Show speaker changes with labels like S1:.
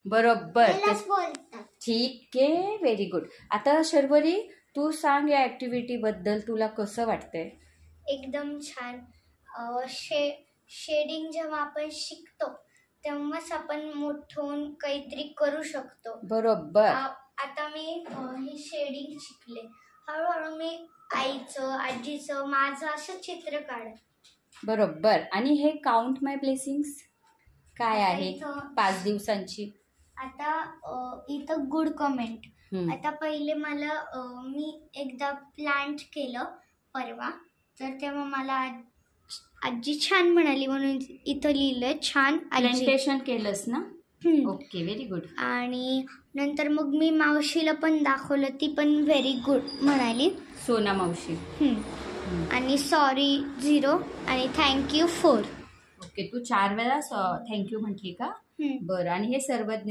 S1: बरोबर.
S2: त्यालाच बोलतात.
S1: ठीक आहे, व्हेरी गुड. आता शर्वरी, तू सांग या ऍक्टिव्हिटी बद्दल तुला कसं वाटतंय?
S2: एकदम छान. शेडिंग जेव्हा आपण शिकतो तेव्हाच आपण मोठं होऊन काहीतरी करू शकतो.
S1: बरोबर.
S2: आता मी हे शेडिंग शिकले, हळूहळू मी आईचं, आजीचं, माझं असं चित्र काढ.
S1: बरोबर. आणि हे काउंट माय ब्लेसिंग्स काय
S2: आता
S1: आहे?
S2: इथं-
S1: 5 दिवसांची.
S2: आता इथं गुड कमेंट.
S1: हम्म.
S2: आता पहिले मला मी एकदा प्लांट केलं परवा, तर तेव्हा मला आजी छान म्हणाली म्हणून इथं लिहिलंय छान आजी.
S1: प्लांटेशन केलंस ना?
S2: हम्म.
S1: Okay, very good.
S2: आणि नंतर मग मी मावशीला पण दाखवलं, ती पण व्हेरी गुड म्हणाली.
S1: सोना मावशी.
S2: आणि सॉरी 0 आणि थँक्यू 4.
S1: ओके, तू 4 वेळा थँक्यू म्हटली का? बरं. आणि हे सर्वज्ञ